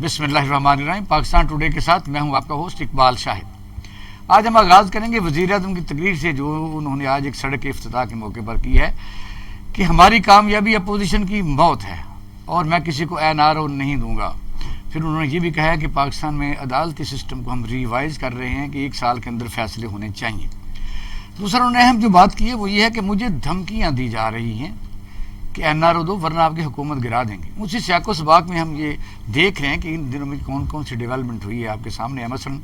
بسم اللہ الرحمن الرحیم۔ پاکستان ٹوڈے کے ساتھ میں ہوں آپ کا ہوسٹ اقبال شاہد۔ آج ہم آغاز کریں گے وزیر اعظم کی تقریر سے، جو انہوں نے آج ایک سڑک کے افتتاح کے موقع پر کی ہے کہ ہماری کامیابی اپوزیشن کی موت ہے اور میں کسی کو NRO نہیں دوں گا۔ پھر انہوں نے یہ بھی کہا ہے کہ پاکستان میں عدالتی سسٹم کو ہم ریوائز کر رہے ہیں کہ 1 سال کے اندر فیصلے ہونے چاہیے۔ دوسرا انہوں نے اہم جو بات کی ہے وہ یہ ہے کہ مجھے دھمکیاں دی جا رہی ہیں کہ NRO دو ورنہ آپ کی حکومت گرا دیں گے۔ اسی سیاق و سباق میں ہم یہ دیکھ رہے ہیں کہ ان دنوں میں کون کون سی ڈیولپمنٹ ہوئی ہے آپ کے سامنے ہے۔ مثلا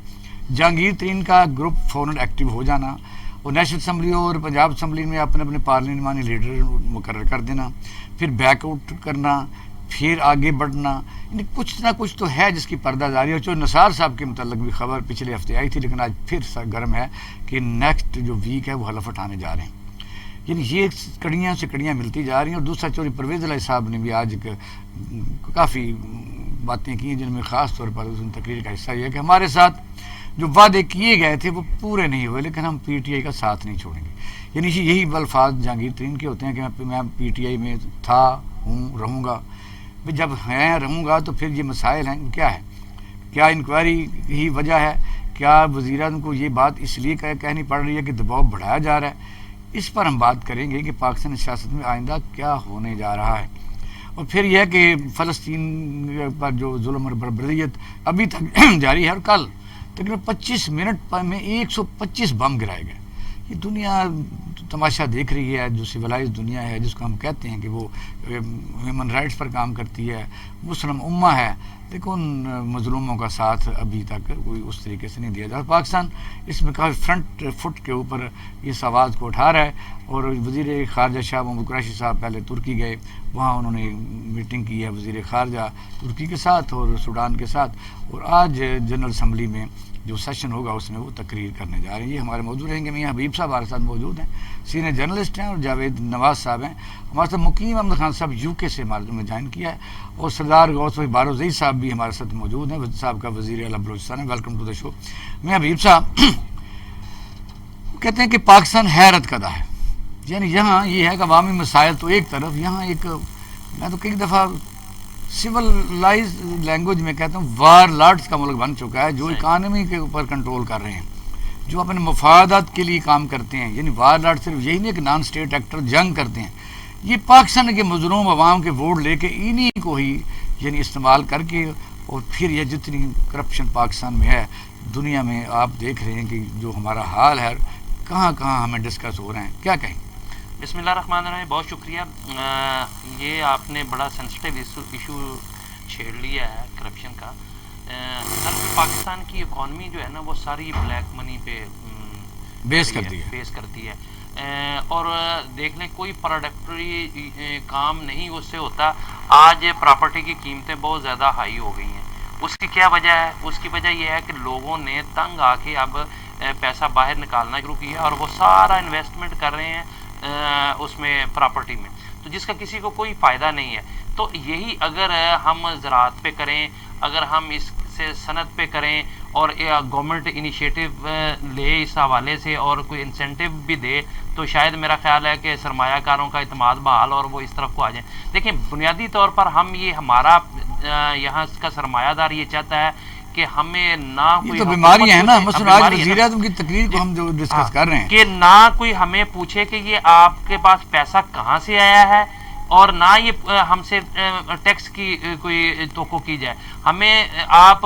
جہانگیر ترین کا گروپ فوراً ایکٹیو ہو جانا اور نیشنل اسمبلی اور پنجاب اسمبلی میں اپنے اپنے پارلیمانی لیڈر مقرر کر دینا، پھر بیک آؤٹ کرنا، پھر آگے بڑھنا، یعنی کچھ نہ کچھ تو ہے جس کی پردہ داری ہے۔ جو نثار صاحب کے متعلق بھی خبر پچھلے ہفتے آئی تھی، لیکن آج پھر گرم ہے کہ نیکسٹ جو ویک ہے وہ حلف اٹھانے جا رہے ہیں۔ یعنی یہ کڑیاں سے کڑیاں ملتی جا رہی ہیں۔ اور دوسرا چوری پرویز الہی صاحب نے بھی آج کافی باتیں کی ہیں، جن میں خاص طور پر اس تقریر کا حصہ یہ ہے کہ ہمارے ساتھ جو وعدے کیے گئے تھے وہ پورے نہیں ہوئے، لیکن ہم PTI کا ساتھ نہیں چھوڑیں گے۔ یعنی یہی الفاظ جہانگیر ترین کے ہوتے ہیں کہ میں PTI میں تھا، ہوں، رہوں گا۔ جب ہیں رہوں گا تو پھر یہ مسائل ہیں کیا ہے؟ کیا انکوائری ہی وجہ ہے؟ کیا وزیر اعظم کو یہ بات اس لیے کہنی پڑ رہی ہے کہ دباؤ بڑھایا جا رہا ہے؟ اس پر ہم بات کریں گے کہ پاکستانی سیاست میں آئندہ کیا ہونے جا رہا ہے۔ اور پھر یہ کہ فلسطین پر جو ظلم اور بربریت ابھی تک جاری ہے، اور کل تقریباً 25 منٹ میں 125 بم گرائے گئے۔ یہ دنیا تماشا دیکھ رہی ہے، جو سویلائز دنیا ہے، جس کو ہم کہتے ہیں کہ وہ ہیومن رائٹس پر کام کرتی ہے، مسلم امہ ہے، لیکن ان مظلوموں کا ساتھ ابھی تک کوئی اس طریقے سے نہیں دیا جاتا۔ پاکستان اس میں کافی فرنٹ فٹ کے اوپر اس آواز کو اٹھا رہا ہے۔ اور وزیر خارجہ شاہ محمود قریشی صاحب پہلے ترکی گئے، وہاں انہوں نے میٹنگ کی ہے وزیر خارجہ ترکی کے ساتھ اور سوڈان کے ساتھ، اور آج جنرل اسمبلی میں جو سیشن ہوگا اس میں وہ تقریر کرنے جا رہے ہیں۔ یہ ہمارے موجود رہیں گے۔ میاں حبیب صاحب ہمارے ساتھ موجود ہیں، سینئر جرنلسٹ ہیں، اور جاوید نواز صاحب ہیں ہمارے ساتھ۔ مقیم احمد خان صاحب UK سے ہمارے میں جوائن کیا ہے، اور سردار غوث بھائی بارودی صاحب بھی ہمارے ساتھ موجود ہیں، صاحب کا وزیر اعلیٰ بلوچستان ہے۔ ویلکم ٹو دا شو۔ میاں حبیب صاحب کہتے ہیں کہ پاکستان حیرت کدہ ہے، یعنی یہاں یہ ہے کہ عوامی مسائل تو ایک طرف، یہاں ایک میں تو کئی دفعہ سیولائز لینگویج میں کہتا ہوں وار لارڈس کا ملک بن چکا ہے، جو اکانومی کے اوپر کنٹرول کر رہے ہیں، جو اپنے مفادات کے لیے کام کرتے ہیں۔ یعنی وار لارڈ صرف یہی نہیں کہ نان اسٹیٹ ایکٹر جنگ کرتے ہیں، یہ پاکستان کے مظلوم عوام کے ووٹ لے کے انہی کو ہی یعنی استعمال کر کے، اور پھر یہ جتنی کرپشن پاکستان میں ہے، دنیا میں آپ دیکھ رہے ہیں کہ جو ہمارا حال ہے، کہاں کہاں ہمیں ڈسکس ہو رہے ہیں، کیا کہیں؟ بسم اللہ الرحمن الرحیم۔ بہت شکریہ۔ یہ آپ نے بڑا سینسٹیو ایشو چھیڑ لیا ہے کرپشن کا۔ پاکستان کی اکانومی جو ہے نا وہ ساری بلیک منی پہ بیس کرتی ہے، اور دیکھ لیں کوئی پروڈکٹری کام نہیں اس سے ہوتا۔ آج پراپرٹی کی قیمتیں بہت زیادہ ہائی ہو گئی ہیں۔ اس کی کیا وجہ ہے؟ اس کی وجہ یہ ہے کہ لوگوں نے تنگ آ کے اب پیسہ باہر نکالنا شروع کیا، اور وہ سارا انویسٹمنٹ کر رہے ہیں اس میں پراپرٹی میں، تو جس کا کسی کو کوئی فائدہ نہیں ہے۔ تو یہی اگر ہم زراعت پہ کریں، اگر ہم اس سے صنعت پہ کریں، اور گورنمنٹ انیشیٹو لے اس حوالے سے اور کوئی انسینٹیو بھی دے، تو شاید میرا خیال ہے کہ سرمایہ کاروں کا اعتماد بحال اور وہ اس طرف کو آ جائیں۔ دیکھیں بنیادی طور پر ہم یہ ہمارا یہاں کا سرمایہ دار یہ چاہتا ہے کہ ہمیں نہ کوئی تو بیماریاں ہیں نا، مثلا آج وزیر اعظم کی تقریر کو ہم جو ڈسکس کر رہے ہیں کہ نہ کوئی ہمیں پوچھے کہ یہ آپ کے پاس پیسہ کہاں سے آیا ہے، اور نہ یہ ہم سے ٹیکس کی کوئی توقع کی جائے۔ ہمیں آپ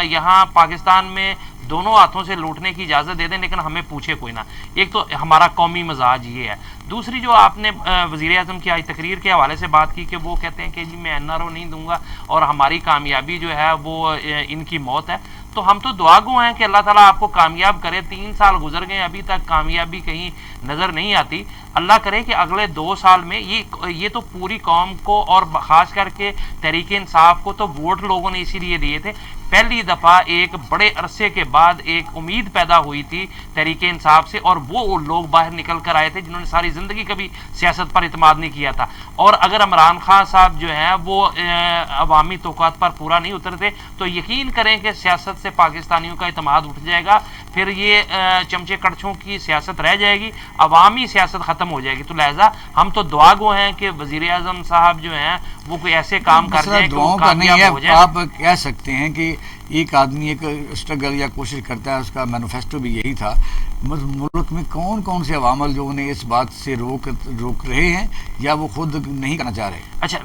یہاں پاکستان میں دونوں ہاتھوں سے لوٹنے کی اجازت دے دیں، لیکن ہمیں پوچھے کوئی نہ۔ ایک تو ہمارا قومی مزاج یہ ہے۔ دوسری جو آپ نے وزیر اعظم کی آج تقریر کے حوالے سے بات کی کہ وہ کہتے ہیں کہ جی میں NRO نہیں دوں گا اور ہماری کامیابی جو ہے وہ ان کی موت ہے، تو ہم تو دعا گو ہیں کہ اللہ تعالیٰ آپ کو کامیاب کرے۔ 3 سال گزر گئے، ابھی تک کامیابی کہیں نظر نہیں آتی۔ اللہ کرے کہ اگلے 2 سال میں یہ تو پوری قوم کو اور خاص کر کے تحریک انصاف کو تو ووٹ لوگوں نے اسی لیے دیے تھے۔ پہلی دفعہ ایک بڑے عرصے کے بعد ایک امید پیدا ہوئی تھی تحریک انصاف سے، اور وہ لوگ باہر نکل کر آئے تھے جنہوں نے ساری زندگی کبھی سیاست پر اعتماد نہیں کیا تھا۔ اور اگر عمران خان صاحب جو ہیں وہ عوامی توقعات پر پورا نہیں اترتے، تو یقین کریں کہ سیاست سے پاکستانیوں کا اعتماد اٹھ جائے گا۔ پھر یہ چمچے کڑچھوں کی سیاست رہ جائے گی, عوامی سیاست ختم ہو جائے گی. تو لہٰذا ہم تو دعا گو ہیں کہ وزیر اعظم صاحب جو ہیں وہ کوئی ایسے کام کر جائیں کہ وہ کامیاب ہو جائیں. آپ کہہ سکتے ہیں کہ ایک آدمی ایک اسٹرگل یا کوشش کرتا ہے, اس کا مینیفیسٹو بھی یہی تھا. ملک میں کون کون سے عوامل جو انہیں اس بات سے روک رہے ہیں یا وہ خود نہیں کرنا چاہ رہے؟ اچھا,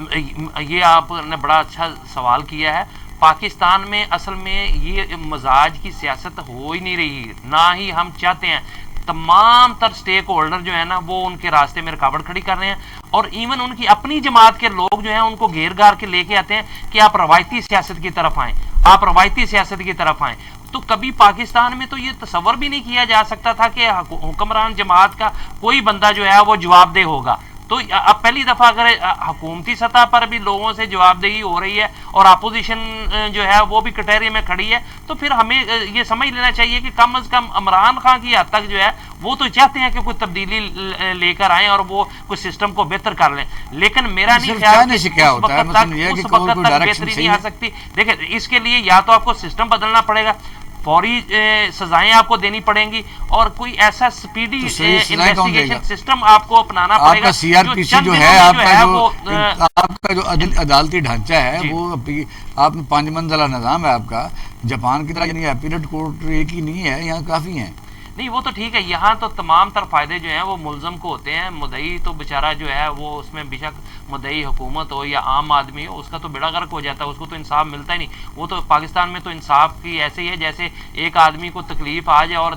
یہ آپ نے بڑا اچھا سوال کیا ہے. پاکستان میں اصل میں یہ مزاج کی سیاست ہو ہی نہیں رہی, نہ ہی ہم چاہتے ہیں. تمام تر سٹیک ہولڈر جو ہے نا وہ ان کے راستے میں رکاوٹ کھڑی کر رہے ہیں, اور ایون ان کی اپنی جماعت کے لوگ جو ہیں ان کو گھیر گھار کے لے کے آتے ہیں کہ آپ روایتی سیاست کی طرف آئیں, آپ روایتی سیاست کی طرف آئیں. تو کبھی پاکستان میں تو یہ تصور بھی نہیں کیا جا سکتا تھا کہ حکمران جماعت کا کوئی بندہ جو ہے وہ جواب دہ ہوگا. تو اب پہلی دفعہ اگر حکومتی سطح پر بھی لوگوں سے جواب دہی ہو رہی ہے اور اپوزیشن جو ہے وہ بھی کٹہرے میں کھڑی ہے, تو پھر ہمیں یہ سمجھ لینا چاہیے کہ کم از کم عمران خان کی حد تک جو ہے وہ تو چاہتے ہیں کہ کوئی تبدیلی لے کر آئیں اور وہ کوئی سسٹم کو بہتر کر لیں. لیکن میرا نہیں خیال کہ اس وقت تک بہتری نہیں آ سکتی. دیکھیں, اس کے لیے یا تو آپ کو سسٹم بدلنا پڑے گا, فوری سزائیں آپ کو دینی پڑیں گی, اور کوئی ایسا سپیڈی انویسٹیگیشن سسٹم آپ کو اپنانا پڑے گا. سی آر پی سی جو ہے آپ کا جو عدالتی ڈھانچہ ہے وہ آپ میں 5 منزلہ نظام ہے آپ کا. جاپان کی طرح یعنی اپیلیٹ کورٹ ایک ہی نہیں ہے, یہاں کافی ہیں. نہیں وہ تو ٹھیک ہے, یہاں تو تمام تر فائدے جو ہیں وہ ملزم کو ہوتے ہیں. مدعی تو بیچارہ جو ہے وہ اس میں بے شک مدعی حکومت ہو یا عام آدمی ہو, اس کا تو بیڑا غرق ہو جاتا ہے, اس کو تو انصاف ملتا ہی نہیں. وہ تو پاکستان میں تو انصاف کی ایسے ہی ہے جیسے ایک آدمی کو تکلیف آ جائے اور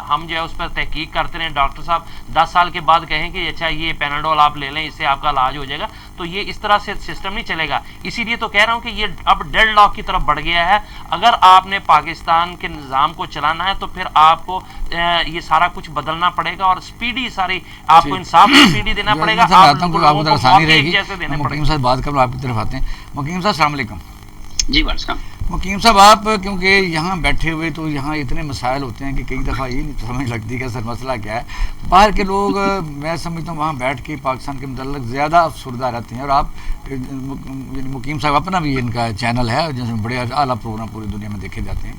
ہم جو ہے اس پر تحقیق کرتے رہیں, ڈاکٹر صاحب 10 سال کے بعد کہیں کہ اچھا یہ پیناڈول آپ لے لیں, اس سے آپ کا علاج ہو جائے گا. تو یہ اس طرح سے سسٹم نہیں چلے گا. اسی لیے تو کہہ رہا ہوں کہ یہ اب ڈیڈ لاک کی طرف بڑھ گیا ہے. اگر آپ نے پاکستان کے نظام کو چلانا ہے تو پھر آپ کو یہ سارا کچھ بدلنا پڑے گا, اور سپیڈی ساری آپ کو انصاف سپیڈی دینا پڑے گا. مقیم صاحب بات کروں, آپ کی طرف آتے ہیں. مقیم صاحب السلام علیکم. جی وعلیکم. مقیم صاحب آپ کیونکہ یہاں بیٹھے ہوئے تو یہاں اتنے مسائل ہوتے ہیں کہ کئی دفعہ یہ نہیں سمجھ لگتی کہ سر مسئلہ کیا ہے. باہر کے لوگ میں سمجھتا ہوں وہاں بیٹھ کے پاکستان کے متعلق زیادہ افسردہ رہتے ہیں, اور آپ مقیم صاحب اپنا بھی ان کا چینل ہے جس میں بڑے اعلیٰ پروگرام پوری دنیا میں دیکھے جاتے ہیں.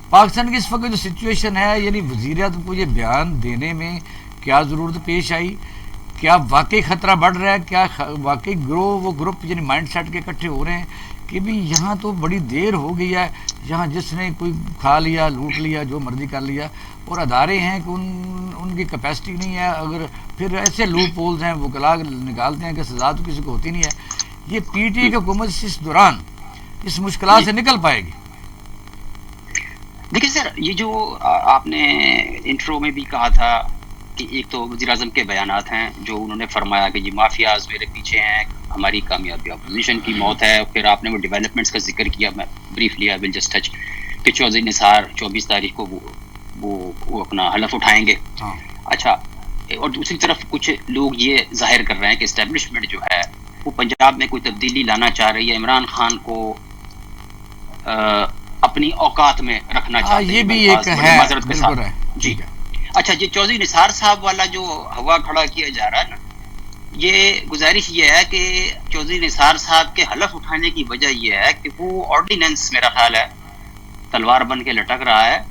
پاکستان کی اس وقت جو سچویشن ہے, یعنی وزیر اعظم کو یہ بیان دینے میں کیا ضرورت پیش آئی؟ کیا واقعی خطرہ بڑھ رہا ہے؟ کیا واقعی وہ گروپ یعنی مائنڈ سیٹ کے اکٹھے ہو رہے ہیں کہ بھی یہاں تو بڑی دیر ہو گئی ہے, یہاں جس نے کوئی کھا لیا, لوٹ لیا, جو مرضی کر لیا, اور ادارے ہیں کہ ان کی کیپیسٹی نہیں ہے. اگر پھر ایسے لوپ ہولز ہیں, وکلا نکالتے ہیں کہ سزا تو کسی کو ہوتی نہیں ہے. یہ پی ٹی اے کی حکومت اس دوران اس مشکلات سے نکل پائے گی؟ دیکھیں سر, یہ جو آپ نے انٹرو میں بھی کہا تھا کہ ایک تو وزیر اعظم کے بیانات ہیں جو انہوں نے فرمایا کہ یہ مافیاز میرے پیچھے ہیں, ہماری کامیابی اپوزیشن کی موت ہے. پھر آپ نے وہ ڈیولپمنٹس کا ذکر کیا, میں briefly I will just touch, کہ چودھری نثار 24 تاریخ کو وہ اپنا حلف اٹھائیں گے. اچھا, اور دوسری طرف کچھ لوگ یہ ظاہر کر رہے ہیں کہ اسٹیبلشمنٹ جو ہے وہ پنجاب میں کوئی تبدیلی لانا چاہ رہی ہے, عمران خان کو اپنی اوقات میں رکھنا چاہتے ہیں. یہ بھی ایک ہے, بالکل ہے. جی. اچھا, یہ چودھری نثار صاحب والا جو ہوا کھڑا کیا جا رہا ہے نا, یہ گزارش یہ ہے کہ چودھری نثار صاحب کے حلف اٹھانے کی وجہ یہ ہے کہ وہ آرڈیننس میرا خیال ہے تلوار بن کے لٹک رہا ہے,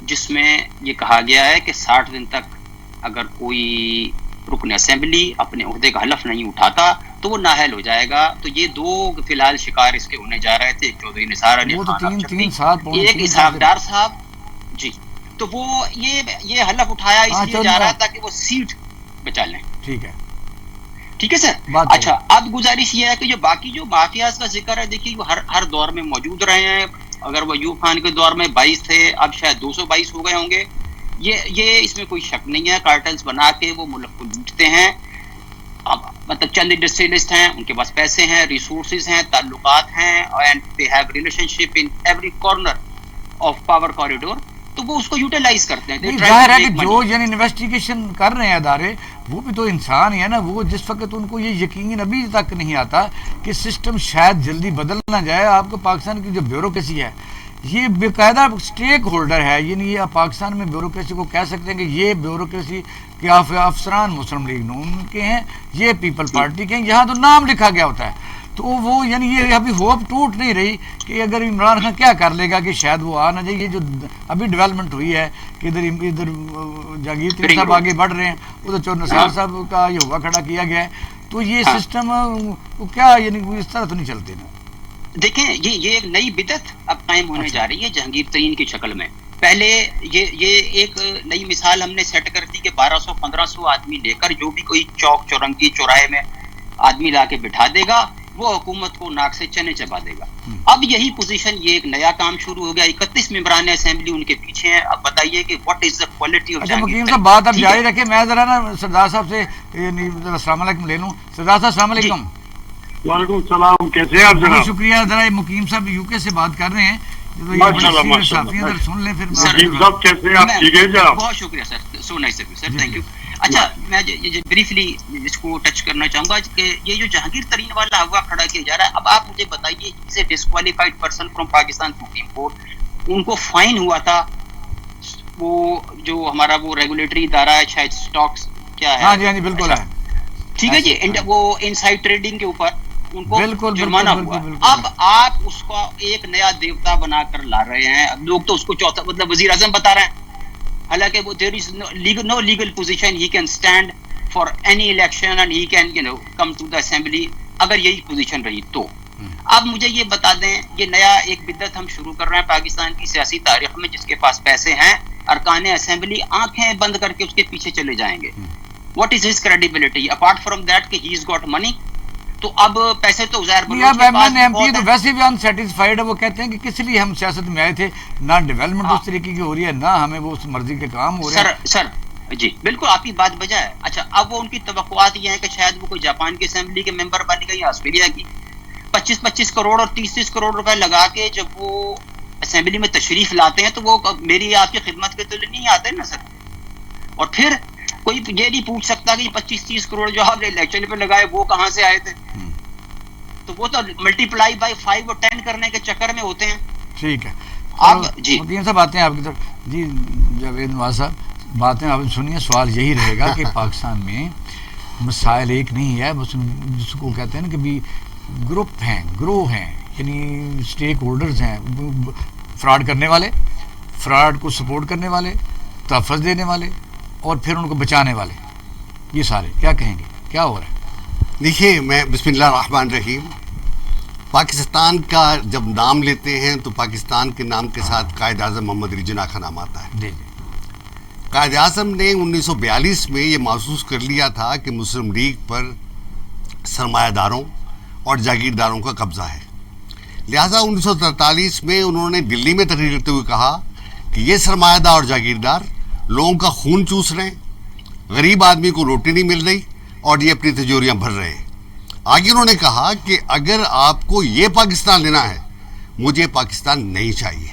جس میں یہ کہا گیا ہے کہ 60 دن تک اگر کوئی رکن اسمبلی اپنے عہدے کا حلف نہیں اٹھاتا تو وہ نااہل ہو جائے گا. تو یہ دو فی الحال شکار اس کے ہونے جا رہے تھے, چودھری نثار علی خان, ایک اسحاق ڈار صاحب. جی, تو وہ یہ حلف اٹھایا اس لیے جا رہا تھا کہ وہ سیٹ بچا لیں. ٹھیک ہے سر. اچھا, اب گزارش یہ ہے کہ جو باقی جو مافیاز کا ذکر ہے, دیکھیے وہ ہر دور میں موجود رہے ہیں. اگر وہ ایوب خان کے دور میں 22 تھے, اب شاید 222 ہو گئے ہوں گے. یہ اس میں کوئی شک نہیں ہے. کارٹلز بنا کے وہ ملک کو لوٹتے ہیں. اب مطلب چند انڈسٹریلسٹ ہیں, ان کے پاس پیسے ہیں, ریسورسز ہیں, تعلقات ہیں, and they have relation ship in every corner of power corridor. تو وہ اس کو یوٹیلائز کرتے ہیں. ظاہر ہے کہ جو یعنی انویسٹیگیشن کر رہے ہیں ادارے, وہ بھی تو انسان ہی ہے نا. وہ جس وقت ان کو یہ یقین ابھی تک نہیں آتا کہ سسٹم شاید جلدی بدل نہ جائے. آپ کو پاکستان کی جو بیوروکریسی ہے یہ باقاعدہ اسٹیک ہولڈر ہے, یعنی یہ پاکستان میں بیوروکریسی کو کہہ سکتے ہیں کہ یہ بیوروکریسی کے افسران مسلم لیگ نون کے ہیں, یہ پیپل پارٹی کے ہیں, یہاں تو نام لکھا گیا ہوتا ہے. تو وہ یعنی یہ ابھی ہوپ ٹوٹ نہیں رہی کہ اگر عمران خان کیا کر لے گا کہ شاید وہ آ نہ جائے. یہ جو ابھی ڈیولپمنٹ ہوئی ہے کہ ادھر جہانگیر ترین صاحب آگے بڑھ رہے ہیں, ادھر چور نثار صاحب کا یہ ہوا کھڑا کیا گیا ہے, تو یہ سسٹم کیا یعنی اس طرح تو نہیں چلتے نا. دیکھیں یہ ایک نئی بدعت اب قائم ہونے جا رہی ہے جہانگیر ترین کی شکل میں. پہلے یہ ایک نئی مثال ہم نے سیٹ کر دی کہ 1200-1500 آدمی لے کر جو بھی کوئی چوک چورنگی چوراہے میں آدمی لا کے بٹھا دے گا وہ حکومت کو ناک سے چنے چبا دے گا. اب یہی پوزیشن, یہ ایک نیا کام شروع ہو گیا. 31 ممبران اسمبلی ان کے پیچھے ہیں. اب بتائیے کہ what is the quality of Jahangir. مقیم صاحب بات اب جاری رکھیں, میں ذرا نا سردار صاحب سے السلام علیکم لے لوں. سردار صاحب السلام علیکم. وعلیکم السلام, کیسے ہیں آپ جناب؟ شکریہ. ذرا مقیم صاحب یو کے سے بات کر رہے ہیں, سن لیں پھر. صاحب کیسے ہیں آپ؟ ٹھیک ہے جناب, بہت شکریہ sir, so nice of you sir, thank you. اچھا, میں بریفلی اس کو ٹچ کرنا چاہوں گا کہ یہ جو جہانگیر ترین والا ہوا کھڑا کیا جا رہا ہے, اب آپ مجھے بتائیے اسے disqualified person from Pakistan supreme court, ان کو فائن ہوا تھا, وہ جو ہمارا وہ ریگولیٹری ادارہ ہے شاید اسٹاکس کیا ہے, ہاں جی بالکل ہے, ٹھیک ہے جی, وہ انسائڈ ٹریڈنگ کے اوپر ان کو جرمانہ ہوا. اب آپ اس کو ایک نیا دیوتا بنا کر لا رہے ہیں. اب لوگ تو اس کو چوتھا مطلب وزیر اعظم بتا رہے ہیں, حالانکہ وہ there is no legal position he can stand for any election and he can come to the assembly اگر یہی پوزیشن رہی تو. اب مجھے یہ بتا دیں, یہ نیا ایک بدعت ہم شروع کر رہے ہیں پاکستان کی سیاسی تاریخ میں, جس کے پاس پیسے ہیں ارکان اسمبلی آنکھیں بند کر کے اس کے پیچھے چلے جائیں گے. What is his credibility apart from that کہ ہی از گاٹ منی. تو اب پیسے تو ظاہر ویسے بھی انسیٹسفائیڈ ہے, وہ کہتے ہیں کہ کس لیے ہم سیاست میں آئے تھے, نہ ڈیولپمنٹ اس طریقے کی ہو رہی ہے, نہ ہمیں وہ اس مرضی کے کام ہو رہے ہیں. سر جی بالکل آپ کی بات بجا ہے. اچھا, اب وہ ان کی توقعات یہ ہیں کہ شاید وہ کوئی جاپان کی اسمبلی کے ممبر بن گئے یا آسٹریلیا کی, 25-25 کروڑ اور 30-30 کروڑ روپے لگا کے جب وہ اسمبلی میں تشریف لاتے ہیں تو وہ میری آپ کی خدمت کے تو نہیں آتے نا سر. اور پھر کوئی یہ نہیں پوچھ سکتا کہ 25-30 کروڑ جو آپ نے الیکشن پہ لگائے وہ کہاں سے آئے تھے, تو وہ تو ملٹی پلائی بائی 5 اور 10 کرنے کے چکر میں ہوتے ہیں. ٹھیک ہے, اب جی مقیم صاحب آتے ہیں آپ کی طرف. جی جاوید نواز صاحب, باتیں آپ سنیے. سوال یہی رہے گا کہ پاکستان میں مسائل ایک نہیں ہے, جس کو کہتے ہیں نا کہ بھی گروپ ہیں, گروہ ہیں, یعنی اسٹیک ہولڈرز ہیں, فراڈ کرنے والے, فراڈ کو سپورٹ کرنے والے, تحفظ دینے والے, اور پھر ان کو بچانے والے. یہ سارے کیا کہیں گے, کیا ہو رہا ہے؟ دیکھیے, میں بسم اللہ الرحمن الرحیم, پاکستان کا جب نام لیتے ہیں تو پاکستان کے نام کے ساتھ قائد اعظم محمد علی جناح کا نام آتا ہے. جی قائد اعظم نے 1942 میں یہ محسوس کر لیا تھا کہ مسلم لیگ پر سرمایہ داروں اور جاگیرداروں کا قبضہ ہے. لہٰذا 1943 میں انہوں نے دلی میں تقریر کرتے ہوئے کہا کہ یہ سرمایہ دار اور جاگیردار لوگوں کا خون چوس رہے ہیں, غریب آدمی کو روٹی نہیں مل رہی, اور یہ اپنی تجوریاں بھر رہے ہیں. آگے انہوں نے کہا کہ اگر آپ کو یہ پاکستان لینا ہے, مجھے پاکستان نہیں چاہیے.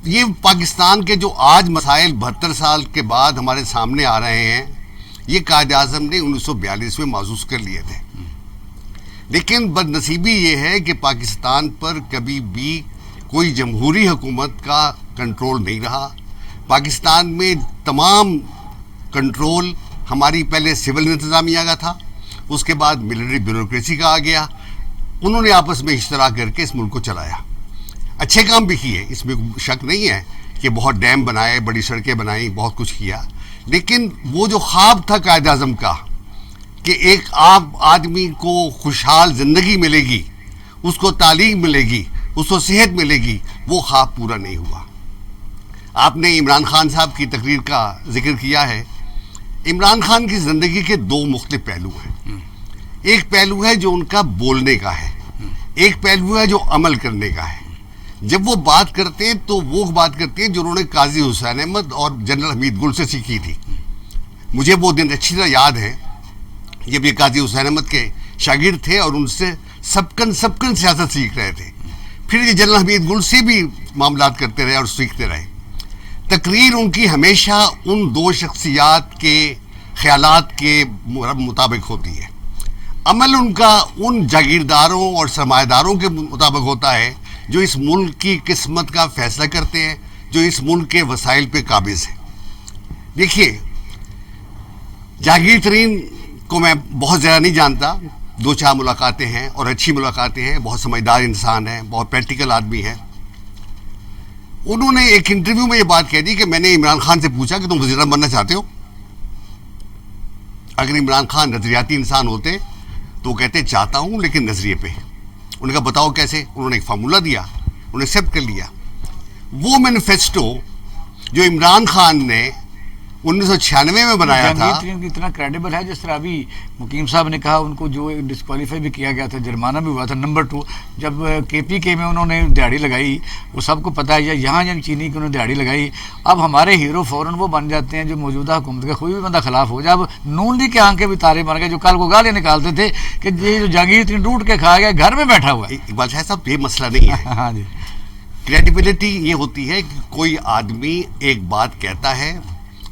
یہ پاکستان کے جو آج مسائل 72 سال کے بعد ہمارے سامنے آ رہے ہیں, یہ قائد اعظم نے 1942 میں محسوس کر لیے تھے. لیکن بدنصیبی یہ ہے کہ پاکستان پر کبھی بھی کوئی جمہوری حکومت کا کنٹرول نہیں رہا. پاکستان میں تمام کنٹرول ہماری پہلے سول انتظامیہ کا تھا, اس کے بعد ملٹری بیوروکریسی کا آ گیا. انہوں نے آپس میں اشتراک کر کے اس ملک کو چلایا. اچھے کام بھی کیے, اس میں شک نہیں ہے کہ بہت ڈیم بنائے, بڑی سڑکیں بنائیں, بہت کچھ کیا. لیکن وہ جو خواب تھا قائد اعظم کا کہ ایک عام آدمی کو خوشحال زندگی ملے گی, اس کو تعلیم ملے گی, اس کو صحت ملے گی, وہ خواب پورا نہیں ہوا. آپ نے عمران خان صاحب کی تقریر کا ذکر کیا ہے. عمران خان کی زندگی کے 2 مختلف پہلو ہیں. ایک پہلو ہے جو ان کا بولنے کا ہے, ایک پہلو ہے جو عمل کرنے کا ہے. جب وہ بات کرتے ہیں تو وہ بات کرتے ہیں جو انہوں نے قاضی حسین احمد اور جنرل حمید گل سے سیکھی تھی. مجھے وہ دن اچھی طرح یاد ہے جب یہ قاضی حسین احمد کے شاگرد تھے اور ان سے سبکن سیاست سیکھ رہے تھے. پھر یہ جنرل حمید گل سے بھی معاملات کرتے رہے اور سیکھتے رہے. تقریر ان کی ہمیشہ ان 2 شخصیات کے خیالات کے مطابق ہوتی ہے. عمل ان کا ان جاگیرداروں اور سرمایہ داروں کے مطابق ہوتا ہے جو اس ملک کی قسمت کا فیصلہ کرتے ہیں, جو اس ملک کے وسائل پہ قابض ہیں. دیکھیے, جہانگیر ترین کو میں بہت زیادہ نہیں جانتا, دو چار ملاقاتیں ہیں اور اچھی ملاقاتیں ہیں, بہت سمجھدار انسان ہے, بہت پریکٹیکل آدمی ہے. انہوں نے ایک انٹرویو میں یہ بات کہہ دی کہ میں نے عمران خان سے پوچھا کہ تم وزیر اعظم بننا چاہتے ہو؟ اگر عمران خان نظریاتی انسان ہوتے تو وہ کہتے چاہتا ہوں لیکن نظریے پہ. انہوں نے کہا بتاؤ کیسے؟ انہوں نے ایک فارمولہ دیا, انہوں نے ایکسیپٹ کر لیا. وہ مینیفیسٹو جو عمران خان نے 1996 میں بنایا تھا, اتنا کریڈیبل ہے جس طرح ابھی مقیم صاحب نے کہا ان کو جو ڈسکوالیفائی بھی کیا گیا تھا, جرمانہ بھی ہوا تھا. نمبر 2 جب کے پی کے میں انہوں نے دیہڑی لگائی, وہ سب کو پتہ ہے, یہاں جب چینی کی انہوں نے دیہڑی لگائی, اب ہمارے ہیرو فوراً وہ بن جاتے ہیں جو موجودہ حکومت کا کوئی بھی بندہ خلاف ہو جائے. اب نون لیگ کے آنکھ بھی تارے بن گئے جو کل کو گالیاں نکالتے تھے کہ یہ جو جہانگیر اتنی ڈوٹ کے کھا گیا, گھر میں بیٹھا ہوا ہے. اقبال شاہ صاحب یہ مسئلہ نہیں ہے. ہاں جی, کریڈیبلٹی یہ ہوتی ہے کہ کوئی آدمی ایک بات کہتا ہے,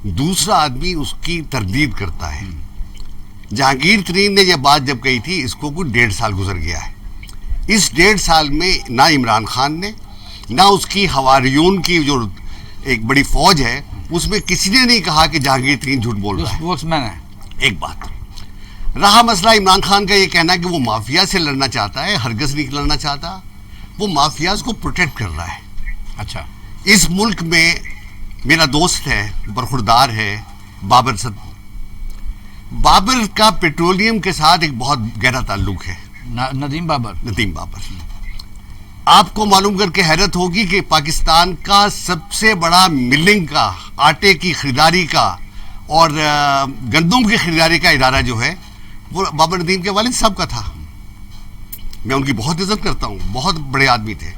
دوسرا آدمی اس کی تردید کرتا ہے. جہانگیر ترین نے یہ بات جب کہی تھی, اس کو کوئی 1.5 سال گزر گیا ہے. اس 1.5 سال میں نہ عمران خان نے, نہ اس کی حواریون کی جو ایک بڑی فوج ہے, اس میں کسی نے نہیں کہا کہ جہانگیر ترین جھوٹ بول رہا ہے. ایک بات رہا مسئلہ عمران خان کا یہ کہنا کہ وہ مافیا سے لڑنا چاہتا ہے, ہرگز نہیں لڑنا چاہتا. وہ مافیاز کو پروٹیکٹ کر رہا ہے. اچھا, اس ملک میں میرا دوست ہے, برخوردار ہے, بابر صد. بابر کا پیٹرولیم کے ساتھ ایک بہت گہرا تعلق ہے. ندیم بابر. آپ کو معلوم کر کے حیرت ہوگی کہ پاکستان کا سب سے بڑا ملنگ کا, آٹے کی خریداری کا اور گندم کی خریداری کا ادارہ جو ہے وہ بابر ندیم کے والد صاحب کا تھا. میں ان کی بہت عزت کرتا ہوں, بہت بڑے آدمی تھے,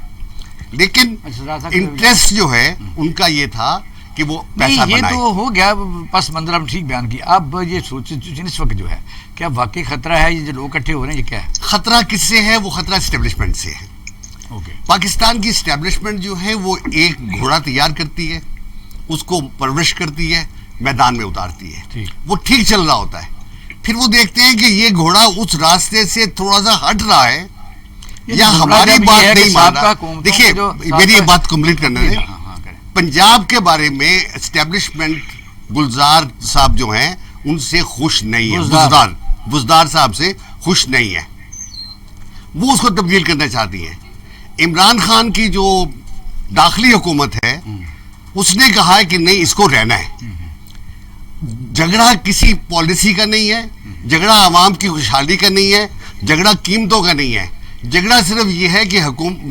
لیکن انٹرسٹ جو ہے ان کا یہ تھا کہ وہ پیسہ بنائے. یہ تو ہو گیا پس منظر, ہم ٹھیک بیان کی. اب یہ سوچیں اس وقت جو ہے کیا واقعی خطرہ ہے, یہ جو لوگ اکٹھے ہو رہے ہیں یہ کیا ہے؟ خطرہ کس سے ہے؟ وہ خطرہ اسٹیبلشمنٹ سے ہے. پاکستان کی اسٹیبلشمنٹ جو ہے وہ ایک گھوڑا تیار کرتی ہے, اس کو پرورش کرتی ہے, میدان میں اتارتی ہے. وہ ٹھیک چل رہا ہوتا ہے, پھر وہ دیکھتے ہیں کہ یہ گھوڑا اس راستے سے تھوڑا سا ہٹ رہا ہے یا ہماری بات نہیں مان رہا. دیکھیے میری یہ بات کمپلیٹ کرنے دیں. پنجاب کے بارے میں اسٹیبلشمنٹ گلزار صاحب جو ہیں ان سے خوش نہیں ہے, بزدار صاحب سے خوش نہیں ہے. وہ اس کو تبدیل کرنا چاہتی ہیں. عمران خان کی جو داخلی حکومت ہے اس نے کہا ہے کہ نہیں, اس کو رہنا ہے. جھگڑا کسی پالیسی کا نہیں ہے, جھگڑا عوام کی خوشحالی کا نہیں ہے, جھگڑا قیمتوں کا نہیں ہے. جھگڑا صرف یہ ہے کہ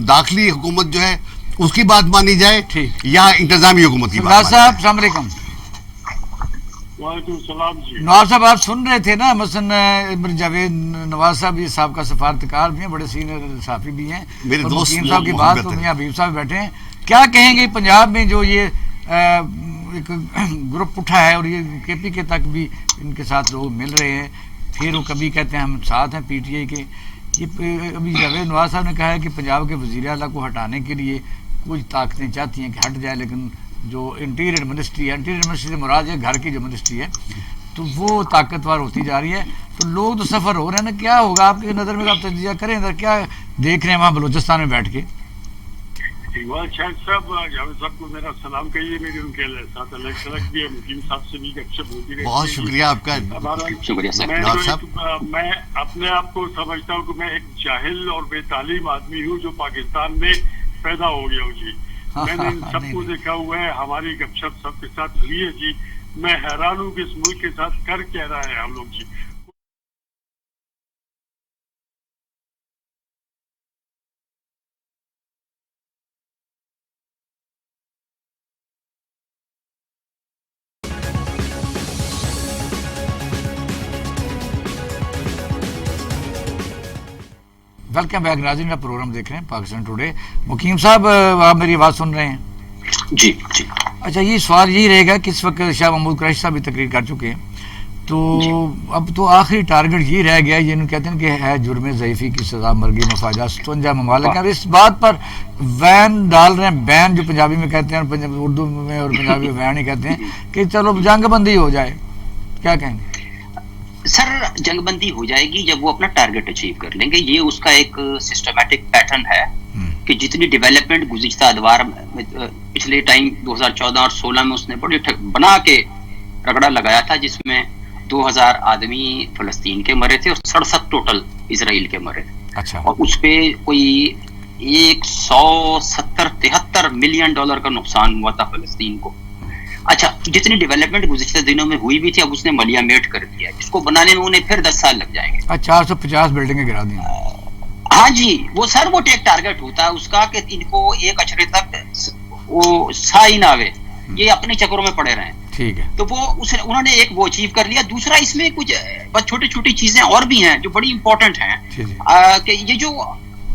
داخلی حکومت جو ہے اس کی بات مانی جائے یا انتظامی حکومت کی بات. صاحب السلام علیکم. وعلیکم السلام جی. نواز صاحب آپ سن رہے تھے نا, مثلا جاوید نواز صاحب یہ صاحب کا سفارتکار بھی ہیں, بڑے سینئر صحافی بھی ہیں, میرے دوست صاحب کی بات تو میاں حبیب صاحب بیٹھے ہیں. کیا کہیں گے پنجاب میں جو یہ ایک گروپ اٹھا ہے اور یہ کے پی کے تک بھی ان کے ساتھ لوگ مل رہے ہیں, پھر وہ کبھی کہتے ہیں ہم ساتھ ہیں پی ٹی آئی کے. یہ ابھی جاوید نواز صاحب نے کہا ہے کہ پنجاب کے وزیر اعلیٰ کو ہٹانے کے لیے کچھ طاقتیں چاہتی ہیں کہ ہٹ جائے, لیکن جو انٹیریئر منسٹری ہے, انٹیریئر منسٹری سے مراد ہے گھر کی جو منسٹری ہے, تو وہ طاقتور ہوتی جا رہی ہے. تو لوگ تو سفر ہو رہے ہیں نا, کیا ہوگا آپ کی نظر میں, آپ تجزیہ کریں کیا دیکھ رہے ہیں وہاں بلوچستان میں بیٹھ کے؟ اقبال شاہد صاحب, جاوید صاحب کو میرا سلام کہیے, میرے ان کے ساتھ الگ سلگ بھی ہے, مقیم صاحب سے بھی گپ شپ ہوتی رہتی ہے. بہت شکریہ آپ کا. شکریہ صاحب. میں اپنے آپ کو سمجھتا ہوں کہ میں ایک جاہل اور بے تعلیم آدمی ہوں جو پاکستان میں پیدا ہو گیا ہوں جی. میں نے ان سب کو دیکھا ہوا ہے, ہماری گپ شپ سب کے ساتھ ہوئی ہے جی. میں حیران ہوں کہ اس ملک کے ساتھ کر کہہ رہا ہے ہم لوگ جی. ویلکم بیک ناظرین, کا پروگرام دیکھ رہے ہیں پاکستان ٹوڈے. مقیم صاحب آپ میری آواز سن رہے ہیں؟ جی جی. اچھا, یہ سوال یہی رہے گا کہ اس وقت شاہ محمود قریشی صاحب بھی تقریر کر چکے ہیں, تو اب تو آخری ٹارگٹ یہ رہ گیا, یہ کہتے ہیں کہ ہے جرم ضعیفی کی سزا مرگی مفاجات 57 ممالک ہیں. اور اس بات پر وین ڈال رہے ہیں, بین جو پنجابی میں کہتے ہیں, اردو میں اور پنجابی میں وین ہی کہتے ہیں, کہ چلو جنگ بندی ہو جائے. کیا کہیں گے سر؟ جنگ بندی ہو جائے گی جب وہ اپنا ٹارگٹ اچیو کر لیں گے. یہ اس کا ایک سسٹمیٹک پیٹرن ہے کہ جتنی ڈیولپمنٹ گزشتہ ادوار پچھلے ٹائم 2014 اور 16 میں اس نے بڑی بنا کے رگڑا لگایا تھا, جس میں 2000 آدمی فلسطین کے مرے تھے اور 67 ٹوٹل اسرائیل کے مرے تھے. اچھا اور اس پہ کوئی 173 ملین ڈالر کا نقصان ہوا تھا فلسطین کو. اچھا جتنی ڈیولپمنٹ گزشتہ دنوں میں ہوئی بھی تھی اب اس نے ملیامیٹ کر دیا. اس کو بنانے میں انہیں پھر 10 سال لگ جائیں گے. 450 بلڈنگیں گرا دی. ہاں جی وہ سر وہ ایک ٹارگٹ ہوتا ہے اس کا کہ ان کو ایک اشرے تک وہ سا ہی نہ آوے, یہ اپنے چکروں میں پڑے رہیں. ٹھیک ہے. تو وہ انہوں نے ایک وہ اچیو کر لیا. دوسرا اس میں کچھ بس چھوٹی چھوٹی چیزیں اور بھی ہیں جو بڑی امپورٹنٹ ہیں کہ یہ جو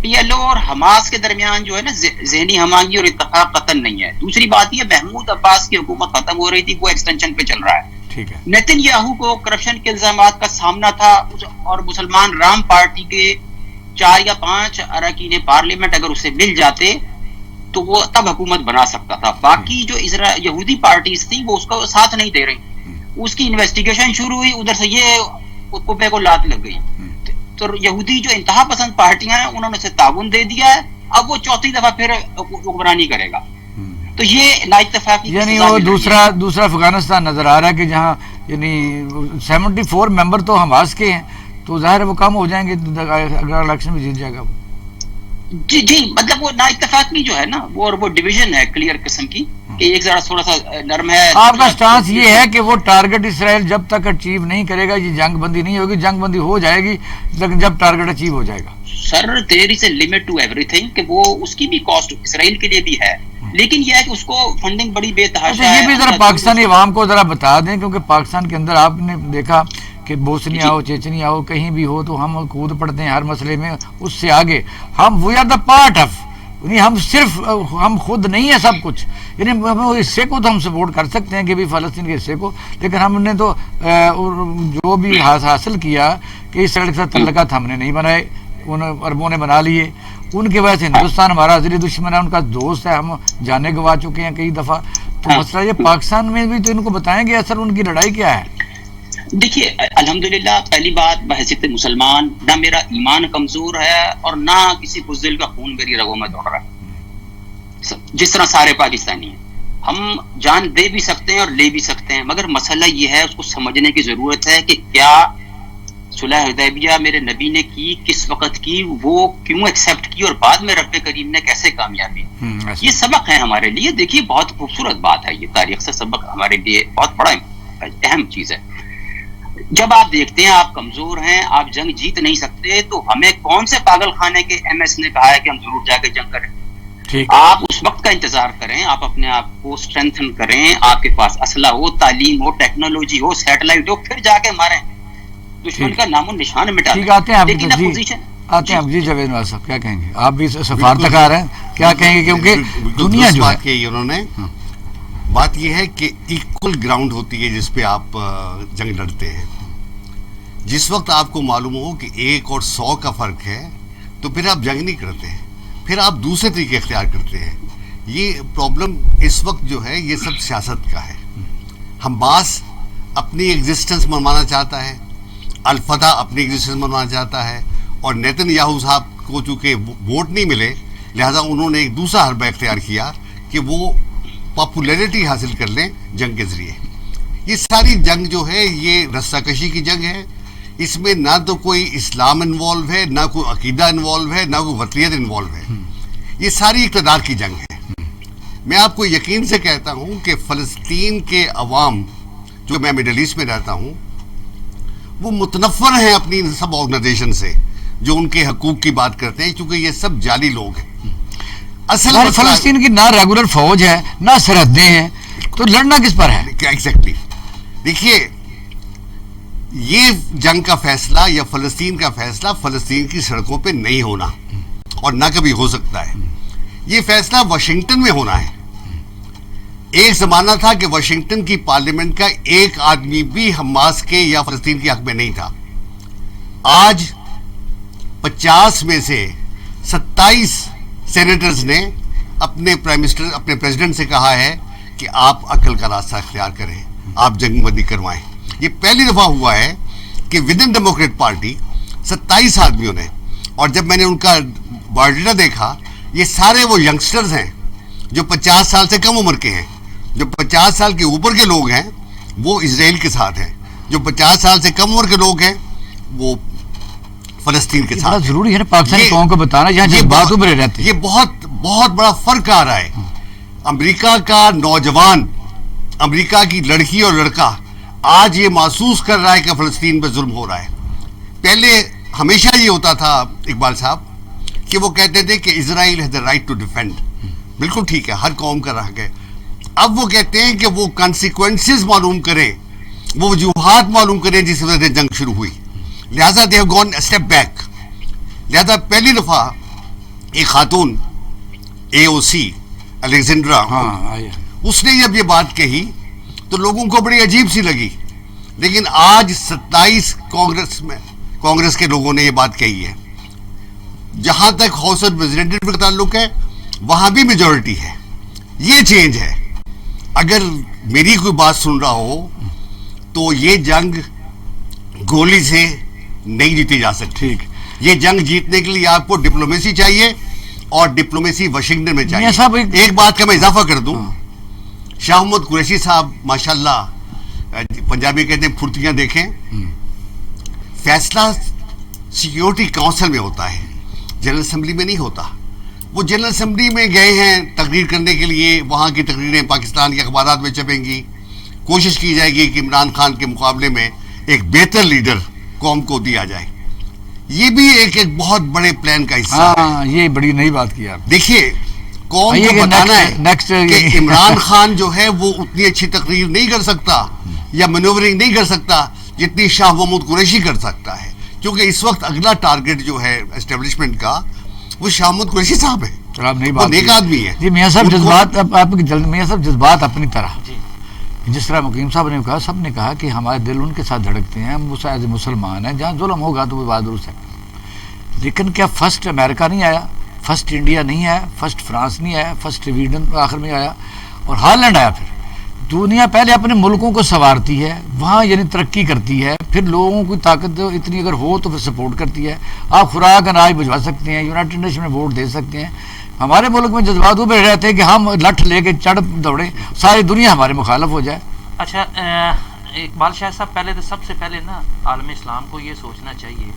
پی ایل او اور حماس کے درمیان جو ہے نا ذہنی ہمانگی اور اتفاق قطن نہیں ہے. دوسری بات یہ محمود عباس کی حکومت ختم ہو رہی تھی, وہ ایکسٹینشن پہ چل رہا ہے. ٹھیک ہے. نیتن یاہو کو کرپشن کے الزامات کا سامنا تھا اور مسلمان رام پارٹی کے 4 یا 5 اراکین پارلیمنٹ اگر اسے مل جاتے تو وہ تب حکومت بنا سکتا تھا. باقی جو یہودی پارٹیز تھیں وہ اس کا ساتھ نہیں دے رہی. اس کی انویسٹیگیشن شروع ہوئی, ادھر سے یہ کبے کو لات لگ گئی. تو یہودی جو انتہا پسند پارٹیاں ہیں انہوں نے اسے تعاون دے دیا ہے. اب وہ چوتھی دفعہ پھر حکمرانی کرے گا. تو یہ نا اتفاقی یعنی وہ دوسرا افغانستان نظر آ رہا ہے کہ جہاں یعنی 74 ممبر تو حماس کے ہیں تو ظاہر ہے وہ کم ہو جائیں گے اگر الیکشن میں جیت جائے گا وہ. جی مطلب وہ نا اتفاقی جو ہے نا وہ ڈویژن ہے کلیئر قسم کی کہ ایک ذرا تھوڑا سا نرم ہے. آپ کا سٹانس یہ ہے کہ وہ ٹارگٹ اسرائیل جب تک اچیو نہیں کرے گا یہ جنگ بندی نہیں ہوگی. جنگ بندی ہو جائے گی لیکن جب ٹارگٹ اچیو ہو جائے گا. Sir there is a limit to everything کہ وہ اس کی بھی کاسٹ اسرائیل کے لیے بھی ہے, لیکن یہ ہے کہ اس کو فنڈنگ بڑی بے تحاشا ہے. یہ بھی ذرا پاکستانی عوام کو ذرا بتا دیں کیونکہ پاکستان کے اندر آپ نے دیکھا کہ بوسنیا ہو چیچنیا ہو کہیں بھی ہو تو ہم کود پڑتے ہیں ہر مسئلے میں اس سے آگے. ہم we are the part of, یعنی ہم خود نہیں ہے سب کچھ. یعنی حصے کو تو ہم سپورٹ کر سکتے ہیں کہ بھی فلسطین کے حصے کو, لیکن ہم نے تو جو بھی حاصل کیا کہ اس سڑک سے تعلقات ہم نے نہیں بنائے, ان عربوں نے بنا لیے. ان کی وجہ سے ہندوستان ہمارا عزیز دشمن ہے, ان کا دوست ہے, ہم جانے گوا چکے ہیں کئی دفعہ. تو مسئلہ یہ پاکستان میں بھی تو ان کو بتائیں گے اصل ان کی لڑائی کیا ہے. دیکھیے الحمدللہ پہلی بات بحیثیت مسلمان نہ میرا ایمان کمزور ہے اور نہ کسی بزدل کا خون میری رگوں میں دوڑ رہا ہے جس طرح سارے پاکستانی ہیں. ہم جان دے بھی سکتے ہیں اور لے بھی سکتے ہیں, مگر مسئلہ یہ ہے اس کو سمجھنے کی ضرورت ہے کہ کیا صلح حدیبیہ میرے نبی نے کی, کس وقت کی, وہ کیوں ایکسیپٹ کی اور بعد میں رب کریم نے کیسے کامیابی. یہ سبق ہے ہمارے لیے. دیکھیے بہت خوبصورت بات ہے, یہ تاریخ سے سبق ہمارے لیے بہت بڑا اہم چیز ہے. جب آپ دیکھتے ہیں آپ کمزور ہیں, آپ جنگ جیت نہیں سکتے, تو ہمیں کون سے پاگل خانے کے ایم ایس نے کہا ہے کہ ہم ضرور جا کے جنگ کریں. آپ اس وقت کا انتظار کریں, آپ اپنے آپ کو اسٹرینتھن کریں, آپ کے پاس اسلحہ ہو, تعلیم ہو, ٹیکنالوجی ہو, سیٹلائٹ ہو, پھر جا کے ماریں, دشمن کا نام و نشان مٹا دیں. لیکن آتے ہیں جی جاوید نواز صاحب کیا کہیں گے, آپ بھی سفارتک آ رہے ہیں, کیا کہیں گے کیونکہ دنیا جو ہے انہوں نے بات یہ ہے کہ ایکول گراؤنڈ ہوتی ہے جس پہ آپ جنگ لڑتے ہیں. جس وقت آپ کو معلوم ہو کہ 1 اور 100 کا فرق ہے تو پھر آپ جنگ نہیں کرتے ہیں, پھر آپ دوسرے طریقے اختیار کرتے ہیں. یہ پرابلم اس وقت جو ہے یہ سب سیاست کا ہے. حماس اپنی ایگزسٹنس منوانا چاہتا ہے, الفتح اپنی ایگزسٹنس منوانا چاہتا ہے, اور نیتن یاہو صاحب کو چونکہ ووٹ نہیں ملے لہذا انہوں نے ایک دوسرا حربہ اختیار کیا کہ وہ پاپولیرٹی حاصل کر لیں جنگ کے ذریعے. یہ ساری جنگ جو ہے یہ رسہ کشی کی جنگ ہے. اس میں نہ تو کوئی اسلام انوالو ہے, نہ کوئی عقیدہ انوالو ہے, نہ کوئی وطنیت انوالو ہے. یہ ساری اقتدار کی جنگ ہے. میں آپ کو یقین سے کہتا ہوں کہ فلسطین کے عوام جو میں مڈل ایسٹ میں رہتا ہوں وہ متنفر ہیں اپنی سب آرگنائزیشن سے جو ان کے حقوق کی بات کرتے ہیں, کیونکہ یہ سب جعلی لوگ ہیں. اصل فلسطین کی نہ ریگولر فوج ہے نہ سرحدیں ہیں, تو لڑنا کس پر ہے. ایگزیکٹلی. دیکھیے یہ جنگ کا فیصلہ یا فلسطین کا فیصلہ فلسطین کی سڑکوں پہ نہیں ہونا اور نہ کبھی ہو سکتا ہے. یہ فیصلہ واشنگٹن میں ہونا ہے. ایک زمانہ تھا کہ واشنگٹن کی پارلیمنٹ کا ایک آدمی بھی حماس کے یا فلسطین کے حق میں نہیں تھا. آج 50 میں سے 27 سینیٹرز نے اپنے پرائم منسٹر اپنے پریزیڈنٹ سے کہا ہے کہ آپ عقل کا راستہ اختیار کریں, آپ جنگ بندی کروائیں. یہ پہلی دفعہ ہوا ہے کہ ود ان ڈیموکریٹ پارٹی 27 آدمیوں نے, اور جب میں نے ان کا بایوڈیٹا دیکھا یہ سارے وہ ینگسٹرز ہیں جو 50 سال سے کم عمر کے ہیں. جو 50 سال کے اوپر کے لوگ ہیں وہ اسرائیل کے ساتھ ہیں, جو 50 سال سے کم عمر کے لوگ ہیں وہ فلسطین کے ساتھ ضروری ہے نا پاکستانی قوم کو بتانا یہاں جذبات ابھرے رہتے ہیں. یہ بہت بہت بڑا فرق آ رہا ہے. امریکہ کا نوجوان، امریکہ کی لڑکی اور لڑکا آج یہ محسوس کر رہا ہے کہ فلسطین پہ ظلم ہو رہا ہے. پہلے ہمیشہ یہ ہوتا تھا اقبال صاحب کہ وہ کہتے تھے کہ Israel has the right to defend. بالکل ٹھیک ہے، ہر قوم کا حق ہے. اب وہ کہتے ہیں کہ وہ کانسیکوینسز معلوم کریں، وہ وجوہات معلوم کریں جس وجہ سے جنگ شروع ہوئی. لہٰذا they have gone step back. لہٰذا پہلی دفعہ ایک خاتون AOC الیگزینڈرا، اس نے جب یہ بات کہی تو لوگوں کو بڑی عجیب سی لگی. لیکن آج 27 کانگریس کے لوگوں نے یہ بات کہی ہے. جہاں تک ہاؤس آف ریپرزینٹیٹیو کا تعلق ہے وہاں بھی میجورٹی ہے. یہ چینج ہے. اگر میری کوئی بات سن رہا ہو تو یہ جنگ گولی سے نہیں جیتی جا سکتی. یہ جنگ جیتنے کے لیے آپ کو ڈپلومیسی چاہیے اور ڈپلومیسی واشنگٹن میں چاہیے. ایک بات کا میں اضافہ کر دوں، شاہ محمد قریشی صاحب ماشاءاللہ، پنجابی کہتے ہیں پھرتیاں دیکھیں. فیصلہ سیکیورٹی کونسل میں ہوتا ہے، جنرل اسمبلی میں نہیں ہوتا. وہ جنرل اسمبلی میں گئے ہیں تقریر کرنے کے لیے، وہاں کی تقریریں پاکستان کے اخبارات میں چھپیں گی. کوشش کی جائے گی کہ عمران خان کے مقابلے میں ایک بہتر لیڈر قوم کو دیا جائے. یہ بھی ایک بہت بڑے پلان کا حصہ ہے. یہ بڑی نئی بات کی آپ. دیکھیے قوم کو بتانا ہے کہ عمران خان جو ہے وہ اتنی اچھی تقریر نہیں کر سکتا یا مینوورنگ نہیں کر سکتا جتنی شاہ محمود قریشی کر سکتا ہے، کیونکہ اس وقت اگلا ٹارگٹ جو ہے اسٹیبلشمنٹ کا وہ شاہ محمود قریشی صاحب ہے. وہ نیک آدمی ہے. جی میاں صاحب جذبات آپ کی جلد میاں صاحب جذبات اپنی طرح، جس طرح مقیم صاحب نے کہا، سب نے کہا کہ ہمارے دل ان کے ساتھ دھڑکتے ہیں، ہم ایز مسلمان ہیں، جہاں ظلم ہوگا تو وہ بات درست ہے. لیکن کیا فرسٹ امریکہ نہیں آیا، فرسٹ انڈیا نہیں آیا، فرسٹ فرانس نہیں آیا، فرسٹ سویڈن آخر میں آیا اور ہالینڈ آیا. پھر دنیا پہلے اپنے ملکوں کو سنوارتی ہے، وہاں یعنی ترقی کرتی ہے، پھر لوگوں کی طاقت اتنی اگر ہو تو پھر سپورٹ کرتی ہے. آپ خوراک اناج بھجوا سکتے ہیں، یونائٹڈ نیشن میں ووٹ دے سکتے ہیں. ہمارے ملک میں جذبات ابھر رہتے ہیں کہ ہم لٹھ لے کے چڑھ دوڑیں، ساری دنیا ہمارے مخالف ہو جائے. اچھا اقبال شاہ صاحب، پہلے تو سب سے پہلے نا عالم اسلام کو یہ سوچنا چاہیے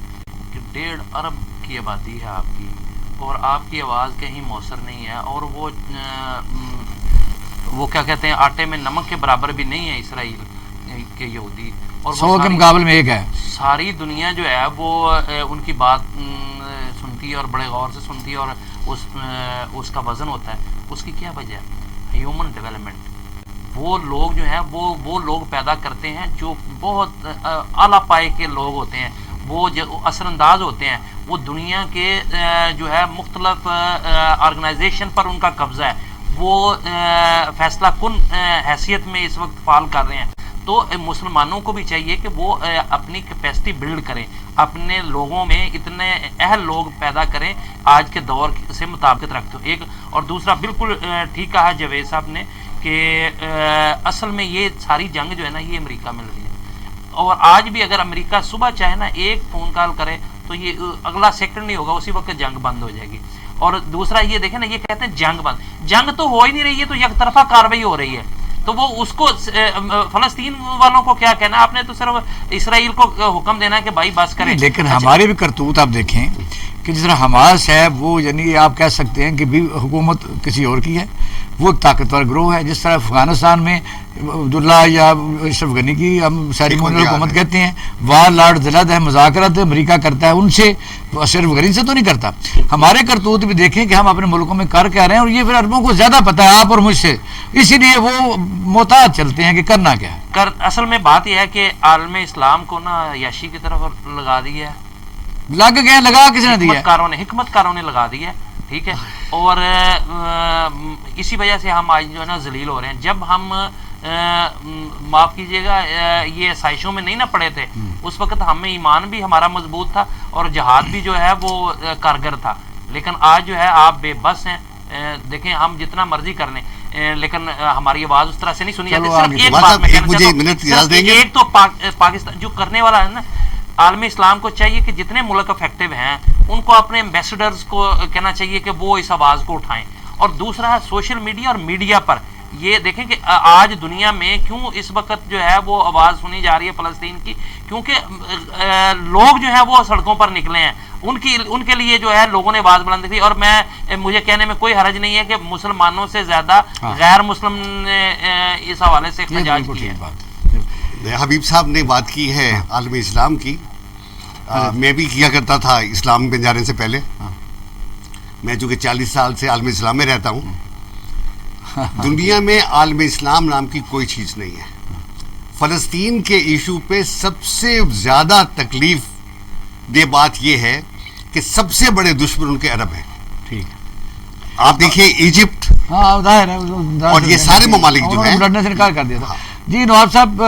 کہ 1.5 ارب کی آبادی ہے آپ کی، اور آپ کی آواز کہیں موثر نہیں ہے، اور وہ کیا کہتے ہیں آٹے میں نمک کے برابر بھی نہیں ہے اسرائیل کے یہودی، اور 100 کے مقابلے میں ایک ہے. ساری دنیا جو ہے وہ ان کی بات سنتی ہے اور بڑے غور سے سنتی ہے، اور اس کا وزن ہوتا ہے. اس کی کیا وجہ ہے؟ Human development. وہ لوگ جو ہیں وہ لوگ پیدا کرتے ہیں جو بہت اعلیٰ پائے کے لوگ ہوتے ہیں، وہ جو اثر انداز ہوتے ہیں، وہ دنیا کے جو ہے مختلف آرگنائزیشن پر ان کا قبضہ ہے، وہ فیصلہ کن حیثیت میں اس وقت فعال کر رہے ہیں. تو مسلمانوں کو بھی چاہیے کہ وہ اپنی کیپیسٹی بلڈ کریں، اپنے لوگوں میں اتنے اہل لوگ پیدا کریں آج کے دور سے مطابقت رکھتے ہو. ایک اور دوسرا بالکل ٹھیک کہا جاوید صاحب نے کہ اصل میں یہ ساری جنگ جو ہے نا یہ امریکہ میں لڑی ہے، اور آج بھی اگر امریکہ صبح چاہے نا ایک فون کال کرے تو یہ اگلا سیکنڈ نہیں ہوگا، اسی وقت جنگ بند ہو جائے گی. اور دوسرا یہ دیکھیں نا، یہ کہتے ہیں جنگ بند، جنگ تو ہو ہی نہیں رہی ہے، تو یک طرفہ کاروائی ہو رہی ہے. تو وہ اس کو فلسطین والوں کو کیا کہنا، آپ نے تو صرف اسرائیل کو حکم دینا ہے کہ بھائی بس کریں. لیکن ہماری بھی کرتوت آپ دیکھیں کہ جس طرح حماس ہے وہ یعنی آپ کہہ سکتے ہیں کہ بھی حکومت کسی اور کی ہے، وہ ایک طاقتور گروہ ہے. جس طرح افغانستان میں عبداللہ یا اشرف غنی کی ہم سیریمونیل حکومت کہتے ہیں، وار لارڈ زلد ہے، مذاکرات امریکہ کرتا ہے ان سے، اشرف غنی سے تو نہیں کرتا. ہمارے کرتوت بھی دیکھیں کہ ہم اپنے ملکوں میں کر کے آ رہے ہیں، اور یہ پھر عربوں کو زیادہ پتہ ہے آپ اور مجھ سے، اسی لیے وہ محتاط چلتے ہیں کہ کرنا کیا ہے. اصل میں بات یہ ہے کہ عالم اسلام کو نا عیاشی کی طرف لگا دیا ہے، لگ گئے، لگا کس نے دیا؟ حکمت کاروں نے لگا دیا ہے. ٹھیک ہے، اور اسی وجہ سے ہم آج جو ہے نا ذلیل ہو رہے ہیں. جب ہم معاف کیجیے گا یہ سائشوں میں نہیں نہ پڑے تھے، اس وقت ہمیں ایمان بھی ہمارا مضبوط تھا اور جہاد بھی جو ہے وہ کارگر تھا. لیکن آج جو ہے آپ بے بس ہیں. دیکھیں ہم جتنا مرضی کر لیں لیکن ہماری آواز اس طرح سے نہیں سنی جاتی. صرف ایک بات میں کہنا چاہتا ہوں، ایک تو پاکستان جو کرنے والا ہے نا، عالم اسلام کو چاہیے کہ جتنے ملک افیکٹو ہیں ان کو اپنے ایمبیسڈرز کو کہنا چاہیے کہ وہ اس آواز کو اٹھائیں. اور دوسرا ہے سوشل میڈیا اور میڈیا پر یہ دیکھیں کہ آج دنیا میں کیوں اس وقت جو ہے وہ آواز سنی جا رہی ہے فلسطین کی، کیونکہ لوگ جو ہے وہ سڑکوں پر نکلے ہیں، ان کے لیے جو ہے لوگوں نے آواز بلند کی. اور مجھے کہنے میں کوئی حرج نہیں ہے کہ مسلمانوں سے زیادہ غیر مسلم نے اس حوالے سے احتجاج کی ہے. حبیب صاحب نے بات کی ہے عالم اسلام کی، میں بھی کیا کرتا تھا اسلام میں جانے سے پہلے. میں چونکہ 40 سال سے عالم اسلام میں رہتا ہوں. دنیا میں عالم اسلام نام کی کوئی چیز نہیں ہے. فلسطین کے ایشو پہ سب سے زیادہ تکلیف دہ بات یہ ہے کہ سب سے بڑے دشمن ان کے عرب ہیں. ٹھیک، آپ دیکھیے ایجپٹ اور یہ سارے ممالک جو ہیں لڑنے سے انکار کر دیا تھا. جی نواب صاحب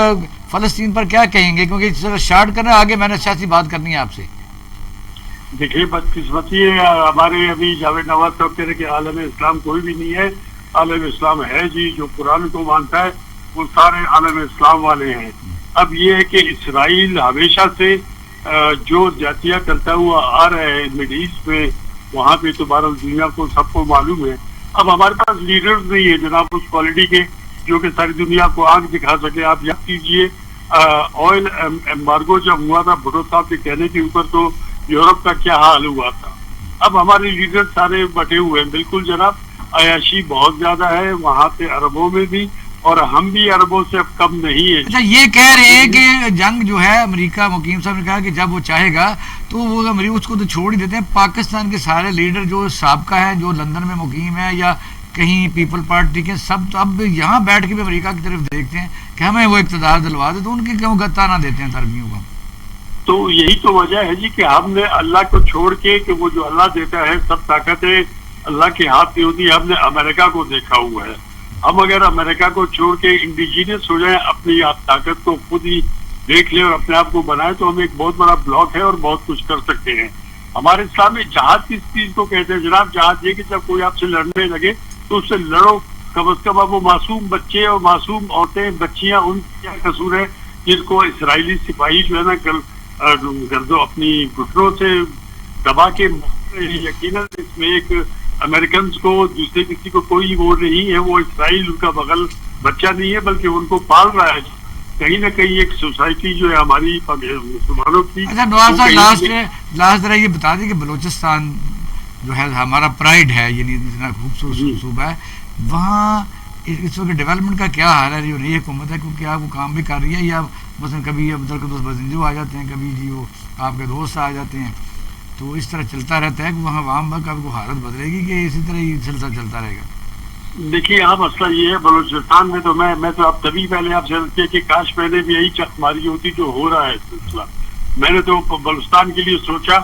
فلسطین پر کیا کہیں گے، کیونکہ شارٹ کرنا آگے میں نے سیاسی بات کرنی ہے آپ سے. دیکھیے بدقسمتی ہے ہمارے ابھی جاوید نواز صاحب کہہ رہے کہ عالم اسلام کوئی بھی نہیں ہے. عالم اسلام ہے جی، جو قرآن کو مانتا ہے وہ سارے عالم اسلام والے ہیں. اب یہ ہے کہ اسرائیل ہمیشہ سے جو جاتیہ کرتا ہوا آ رہا ہے مڈل ایسٹ میں، وہاں پہ تو بہرحال دنیا کو سب کو معلوم ہے. اب ہمارے پاس لیڈرز نہیں ہے جناب اس کوالٹی کے جو کہ ساری دنیا کو آنکھ دکھا سکے. آپ یاد کیجئے آئل ایمبارگو جب ہوا تھا بھٹو صاحب کے کہنے کے اوپر تو یورپ کا کیا حال ہوا تھا. اب ہمارے لیڈر سارے بٹے ہوئے ہیں. بالکل جناب، عیاشی بہت زیادہ ہے وہاں پہ عربوں میں بھی، اور ہم بھی عربوں سے اب کم نہیں ہے. اچھا، یہ کہہ رہے ہیں کہ جنگ جو ہے امریکہ، مقیم صاحب نے کہا کہ جب وہ چاہے گا تو وہ اس کو تو چھوڑ ہی دیتے ہیں. پاکستان کے سارے لیڈر جو سابقہ ہیں، جو لندن میں مقیم ہیں یا کہیں پیپل پارٹی کے، سب تو اب یہاں بیٹھ کے بھی امریکہ کی طرف دیکھتے ہیں کہ ہمیں وہ اقتدار دلوا دے، تو ان کی کیوں گتا نہ دیتے ہیں ترمیوں کو. تو یہی تو وجہ ہے جی کہ ہم نے اللہ کو چھوڑ کے، کہ وہ جو اللہ دیتا ہے سب طاقتیں اللہ کے ہاتھ میں ہوتی ہے، ہم نے امریکہ کو دیکھا ہوا ہے. ہم اگر امریکہ کو چھوڑ کے انڈیجینس ہو جائیں، اپنی طاقت کو خود ہی دیکھ لیں اور اپنے آپ کو بنائیں، تو ہم ایک بہت بڑا بلاک ہے اور بہت کچھ کر سکتے ہیں. ہمارے اسلام میں جہاد کس چیز کو کہتے ہیں جناب؟ جہاد یہ کہ جب کوئی آپ سے لڑنے لگے تو اس سے لڑو. کم از کم اب وہ معصوم بچے اور معصوم عورتیں، بچیاں، ان کیا قصور ہے جن کو اسرائیلی سپاہی جو ہے نا گردو اپنی گھٹنوں سے دبا کے. یقیناً اس میں ایک امریکنز کو دوسرے کسی کو کوئی وہ نہیں ہے. وہ اسرائیل ان کا بغل بچہ نہیں ہے بلکہ ان کو پال رہا ہے. کہیں نہ کہیں ایک سوسائٹی جو ہے ہماری مسلمانوں کی. اچھا نواز صاحب، لاسٹ ذرا یہ بتا دیں کہ بلوچستان جو ہے ہمارا پرائڈ ہے، یعنی اتنا خوبصورت صوبہ ہے، وہاں اس وقت ڈیولپمنٹ کا کیا حال ہے؟ جو نئی حکومت ہے کیونکہ آپ وہ کام بھی کر رہی ہے، یا مثلا کبھی عبدالقدوس بزنجو آ جاتے ہیں، کبھی جی وہ آپ کے دوست آ جاتے ہیں، تو اس طرح چلتا رہتا ہے کہ وہاں عوام کا کو حالت بدلے گی کہ اسی طرح یہ سلسلہ چلتا رہے گا؟ دیکھیے یہاں مسئلہ یہ ہے بلوچستان میں، تو میں تو اب تبھی پہلے آپ سے کیا کہ کاش پہلے بھی یہی چک ماری ہوتی جو ہو رہا ہے سلسلہ. میں نے تو بلوچستان کے لیے سوچا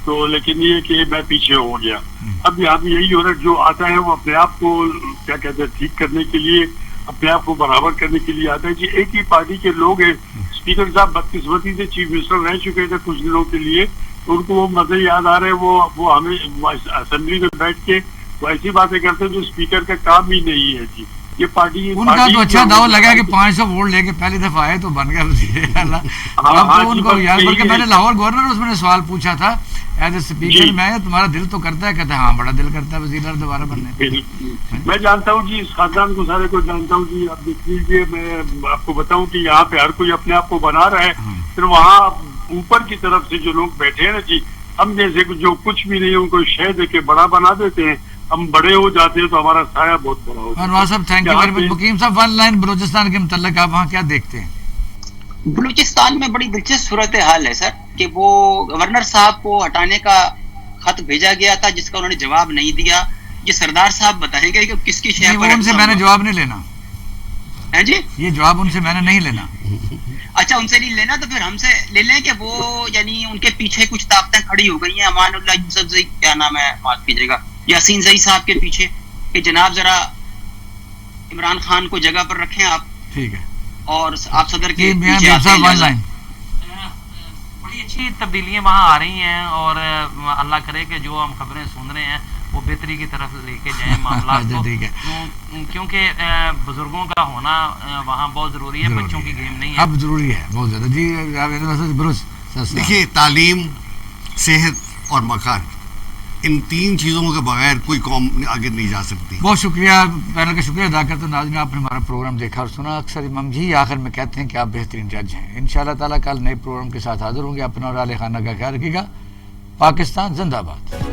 تو، لیکن یہ کہ میں پیچھے ہو گیا. اب یہاں بھی یہی ہو رہا ہے، جو آتا ہے وہ اپنے آپ کو کیا کہتے ہیں ٹھیک کرنے کے لیے، اپنے آپ کو برابر کرنے کے لیے آتا ہے. جی ایک ہی پارٹی کے لوگ ہیں. اسپیکر صاحب بدقسمتی سے چیف منسٹر رہ چکے تھے کچھ دنوں کے لیے، ان کو وہ مزے یاد آ رہے ہیں. وہ ہمیں اسمبلی میں بیٹھ کے وہ ایسی باتیں کرتے ہیں جو اسپیکر کا کام ہی نہیں ہے. جی یہ پارٹی ان کا تو اچھا داؤ لگا کہ 500 ووٹ لے کے پہلی دفعہ آئے تو بن گیا وزیر اعلیٰ. اب تو ان کو یاد، بلکہ میں نے لاہور گورنر اس میں سوال پوچھا تھا ایز اے اسپیکر، میں تمہارا دل تو کرتا ہے؟ کہتے ہیں ہاں بڑا دل کرتا ہے وزیر اعلیٰ دوبارہ بننے. میں جانتا ہوں جی، اس خاندان کو سارے کو جانتا ہوں جی. آپ دیکھ لیجیے، میں آپ کو بتاؤں کہ یہاں پہ ہر کوئی اپنے آپ کو بنا رہا ہے، پھر وہاں اوپر کی طرف سے جو لوگ بیٹھے ہیں نا جی، ہم جیسے جو کچھ بھی نہیں ان کو شے دے کے بڑا بنا دیتے ہیں. ہم بڑے ہو جاتے ہیں تو ہمارا سایہ بہت بڑا ہوتا ہے. نواز صاحب تھینک یو ویری مچ. مقیم صاحب ون لائن بلوچستان کے متعلق آپ وہاں کیا دیکھتے ہیں؟ بلوچستان میں بڑی دلچسپ صورتحال ہے سر کہ وہ گورنر صاحب کو ہٹانے کا خط بھیجا گیا تھا جس کا انہوں نے جواب نہیں دیا. یہ سردار صاحب بتائیں گے کہ کس کی شے پر؟ ان سے میں نے جواب نہیں لینا ہے جی، یہ جواب ان سے میں نے نہیں لینا. اچھا ان سے نہیں لینا تو پھر ہم سے لے لیں کہ وہ یعنی ان کے پیچھے کچھ طاقتیں کھڑی ہو گئی ہیں. امان اللہ یوسف زئی، کیا نام ہے معاف کیجیے گا، یاسین زئی صاحب کے پیچھے، کہ جناب ذرا عمران خان کو جگہ پر رکھیں آپ. ٹھیک ہے. اور آپ صدر کے پیچھے ون لائن. بڑی اچھی تبدیلیاں وہاں آ رہی ہیں اور اللہ کرے کہ جو ہم خبریں سن رہے ہیں وہ بہتری کی طرف لے کے جائیں معاملات کو، کیونکہ بزرگوں کا ہونا وہاں بہت ضروری ہے، بچوں کی گیم نہیں ہے. اب ضروری ہے بہت زیادہ. جی دیکھیے تعلیم، صحت اور مکان ان تین چیزوں کے بغیر کوئی قوم آگے نہیں جا سکتی. بہت شکریہ، پینل کا شکریہ ادا کرتا ہوں. ناظرین، آپ نے ہمارا پروگرام دیکھا اور سنا. اکثر امام جی آخر میں کہتے ہیں کہ آپ بہترین جج ہیں. انشاءاللہ تعالیٰ کل نئے پروگرام کے ساتھ حاضر ہوں گے. اپنا اور اہل خانہ کا خیال رکھیے گا. پاکستان زندہ باد.